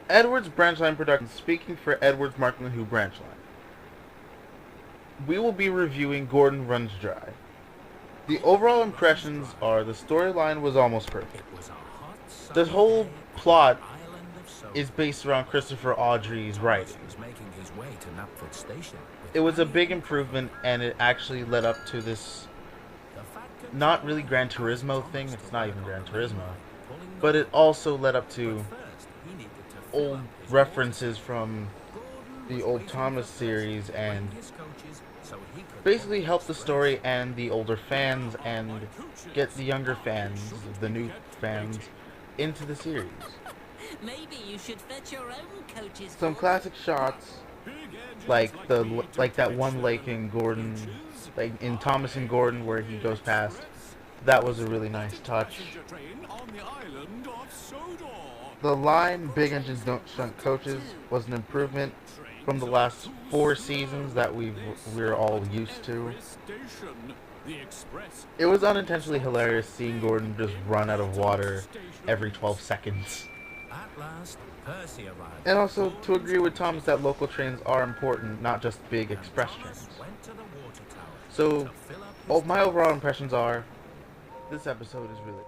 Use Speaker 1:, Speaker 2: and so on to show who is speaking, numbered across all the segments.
Speaker 1: Edwards Branchline Productions speaking for Edwards Marklin who Branchline. We will be reviewing Gordon Runs Dry. The overall impressions are the storyline was almost perfect. The whole plot is based around Christopher Audrey's writing. It was a big improvement, and it actually led up to this not really Gran Turismo thing. It's not even Gran Turismo, but it also led up to old references from the old Thomas series and basically help the story and the older fans and get the younger fans, the new fans, into the series.
Speaker 2: Maybe you should fetch your own coaches.
Speaker 1: Some classic shots, like that one lake in Gordon, like in Thomas and Gordon where he goes past. That was a really nice touch. The line "Big engines don't shunt coaches" was an improvement from the last 4 seasons that we're all used to. It was unintentionally hilarious seeing Gordon just run out of water every 12 seconds. And also to agree with Thomas that local trains are important, not just big express trains. So, my overall impressions are, this episode is really good.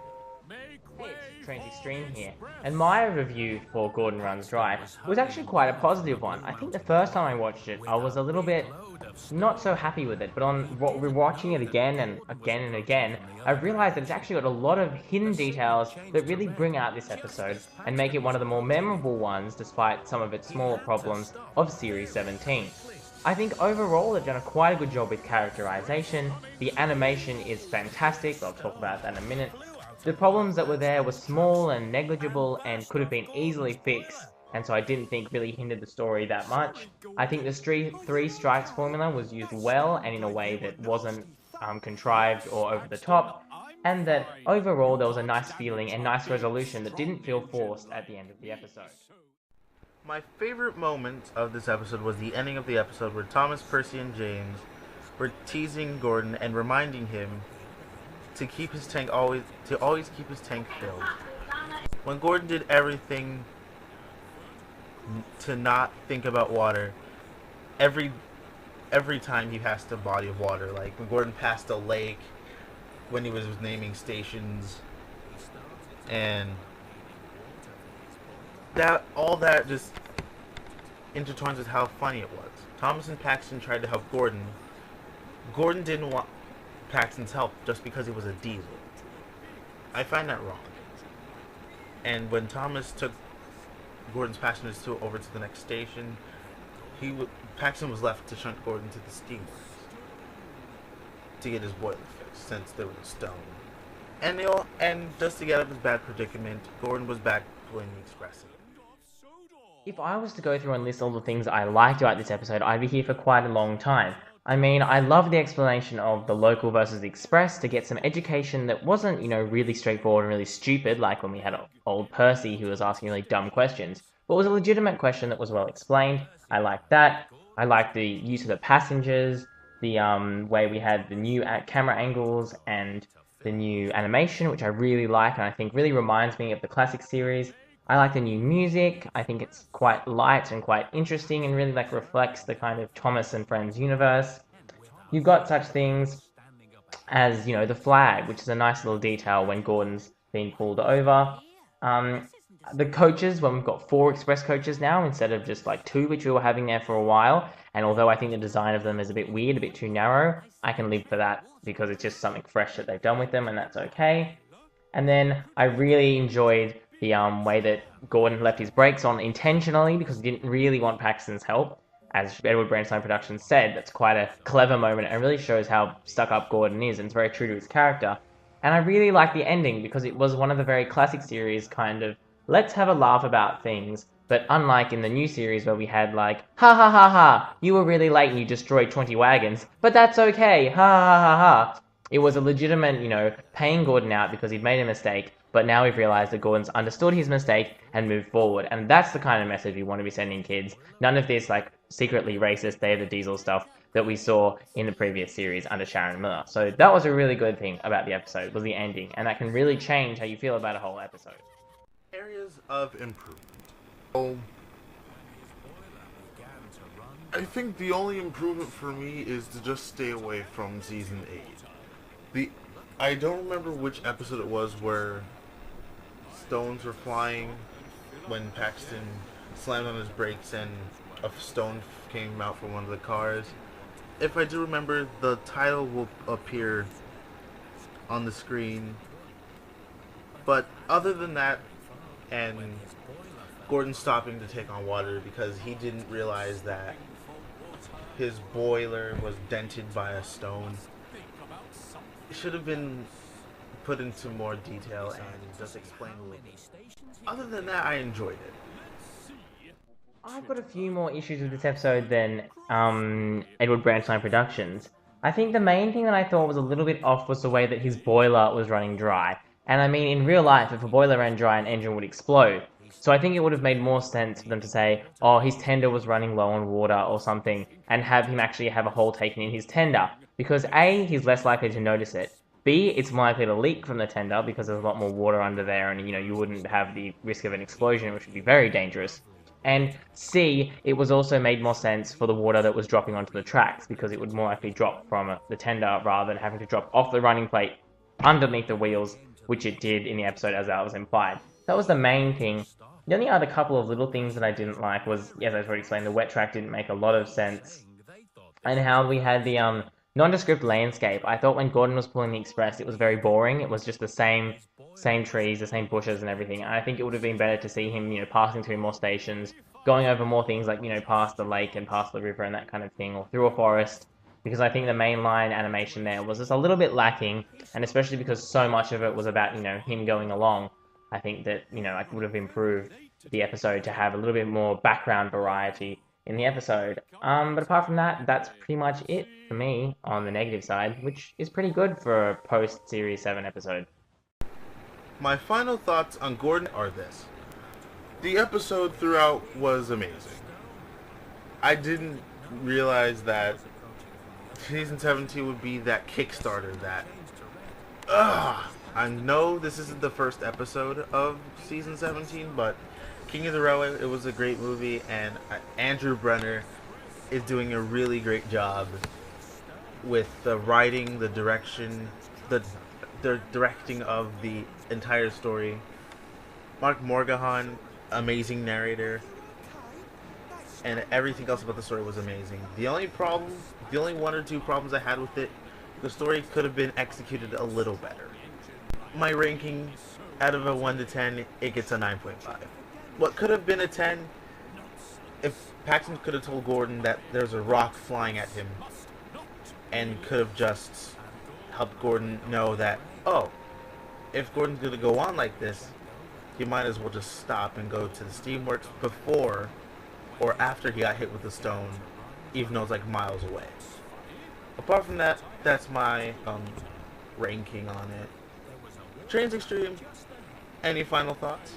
Speaker 3: It's TrainzXtreme here, and my review for Gordon Runs Dry was actually quite a positive one. I think the first time I watched it, I was a little bit not so happy with it, but on rewatching it again and again and again, I realized that it's actually got a lot of hidden details that really bring out this episode and make it one of the more memorable ones despite some of its smaller problems of Series 17. I think overall they've done quite a good job with characterization, the animation is fantastic, I'll talk about that in a minute. The problems that were there were small and negligible and could have been easily fixed, and so I didn't think really hindered the story that much. I think the three strikes formula was used well and in a way that wasn't contrived or over the top, and that overall there was a nice feeling and nice resolution that didn't feel forced at the end of the episode.
Speaker 1: My favorite moment of this episode was the ending of the episode where Thomas, Percy, and James were teasing Gordon and reminding him to keep his tank always keep his tank filled. When Gordon did everything to not think about water, every time he passed a body of water, like when Gordon passed a lake, when he was naming stations, and all that just intertwines with how funny it was. Thomas and Paxton tried to help Gordon. Gordon didn't want Paxton's help just because he was a diesel. I find that wrong. And when Thomas took Gordon's passengers over to the next station, Paxton was left to shunt Gordon to the steamworks to get his boiler fixed, since there was a stone. And just to get out of his bad predicament, Gordon was back pulling the express again.
Speaker 3: If I was to go through and list all the things I liked about this episode, I'd be here for quite a long time. I mean, I love the explanation of the local versus the express to get some education that wasn't, really straightforward and really stupid, like when we had old Percy who was asking really dumb questions, but was a legitimate question that was well explained. I liked that. I liked the use of the passengers, the way we had the new camera angles and the new animation, which I really like and I think really reminds me of the classic series. I like the new music. I think it's quite light and quite interesting and really reflects the kind of Thomas and Friends universe. You've got such things as, the flag, which is a nice little detail when Gordon's being pulled over. The coaches, when we've got 4 express coaches now instead of just 2, which we were having there for a while. And although I think the design of them is a bit weird, a bit too narrow, I can live for that because it's just something fresh that they've done with them and that's okay. And then I really enjoyed the way that Gordon left his brakes on intentionally because he didn't really want Paxton's help. As Edward Branchline Productions said, that's quite a clever moment and really shows how stuck up Gordon is and it's very true to his character. And I really like the ending because it was one of the very classic series kind of, let's have a laugh about things, but unlike in the new series where we had ha ha ha ha, you were really late and you destroyed 20 wagons, but that's okay, ha ha ha ha. It was a legitimate, paying Gordon out because he'd made a mistake, but now we've realized that Gordon's understood his mistake and moved forward. And that's the kind of message we want to be sending kids. None of this, secretly racist Day of the Diesel stuff that we saw in the previous series under Sharon Miller. So that was a really good thing about the episode, was the ending. And that can really change how you feel about a whole episode.
Speaker 1: Areas of improvement.
Speaker 4: Well, I think the only improvement for me is to just stay away from season 8. I don't remember which episode it was where stones were flying when Paxton slammed on his brakes and a stone came out from one of the cars. If I do remember, the title will appear on the screen. But other than that, and Gordon stopping to take on water because he didn't realize that his boiler was dented by a stone, it should have been put into more detail and just explained a little bit. Other than that, I enjoyed it.
Speaker 3: I've got a few more issues with this episode than Edward Branchline Productions. I think the main thing that I thought was a little bit off was the way that his boiler was running dry. And I mean, in real life, if a boiler ran dry, an engine would explode. So I think it would have made more sense for them to say, oh, his tender was running low on water or something, and have him actually have a hole taken in his tender. Because A, he's less likely to notice it. B, it's more likely to leak from the tender because there's a lot more water under there, and you wouldn't have the risk of an explosion, which would be very dangerous. And C, it was also made more sense for the water that was dropping onto the tracks, because it would more likely drop from the tender rather than having to drop off the running plate underneath the wheels, which it did in the episode as that was implied. That was the main thing. The only other couple of little things that I didn't like was, as I've already explained, the wet track didn't make a lot of sense. And how we had the nondescript landscape. I thought when Gordon was pulling the express, it was very boring. It was just the same trees, the same bushes and everything. And I think it would have been better to see him, passing through more stations, going over more things like, past the lake and past the river and that kind of thing, or through a forest. Because I think the mainline animation there was just a little bit lacking, and especially because so much of it was about, him going along. I think that, I would have improved the episode to have a little bit more background variety in the episode. But apart from that, that's pretty much it for me on the negative side, which is pretty good for a post-Series 7 episode.
Speaker 4: My final thoughts on Gordon are this. The episode throughout was amazing. I didn't realize that Season 17 would be that Kickstarter that... I know this isn't the first episode of Season 17, but King of the Row, it was a great movie, and Andrew Brenner is doing a really great job with the writing, the direction, the directing of the entire story. Mark Morgahan, amazing narrator, and everything else about the story was amazing. The only one or two problems I had with it, the story could have been executed a little better. My ranking, out of a 1 to 10, it gets a 9.5. What could have been a 10, if Paxton could have told Gordon that there's a rock flying at him, and could have just helped Gordon know that, oh, if Gordon's going to go on like this, he might as well just stop and go to the steamworks before or after he got hit with the stone, even though it's like miles away. Apart from that, that's my ranking on it. TrainzXtreme, any final thoughts?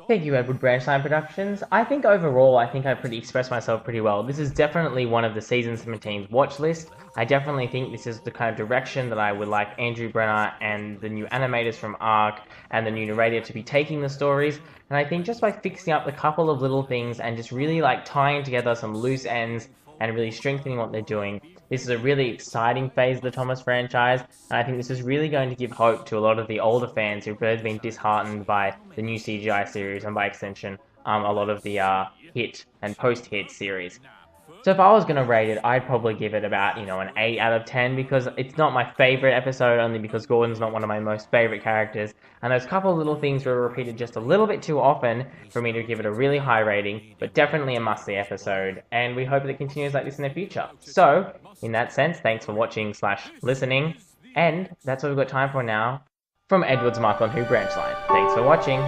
Speaker 3: Thank you, Edward Branchline Productions. I think overall, I expressed myself pretty well. This is definitely one of the Season 17's watch list. I definitely think this is the kind of direction that I would like Andrew Brenner and the new animators from ARC and the new narrator to be taking the stories. And I think just by fixing up a couple of little things and just really tying together some loose ends and really strengthening what they're doing, this is a really exciting phase of the Thomas franchise, and I think this is really going to give hope to a lot of the older fans who've been disheartened by the new CGI series and by extension, a lot of the hit and post-hit series. So if I was going to rate it, I'd probably give it about, an 8 out of 10, because it's not my favorite episode, only because Gordon's not one of my most favorite characters, and those couple of little things were repeated just a little bit too often for me to give it a really high rating, but definitely a must-see episode, and we hope that it continues like this in the future. So, in that sense, thanks for watching/listening, and that's all we've got time for now. From Edward's Marklin Branchline. Thanks for watching.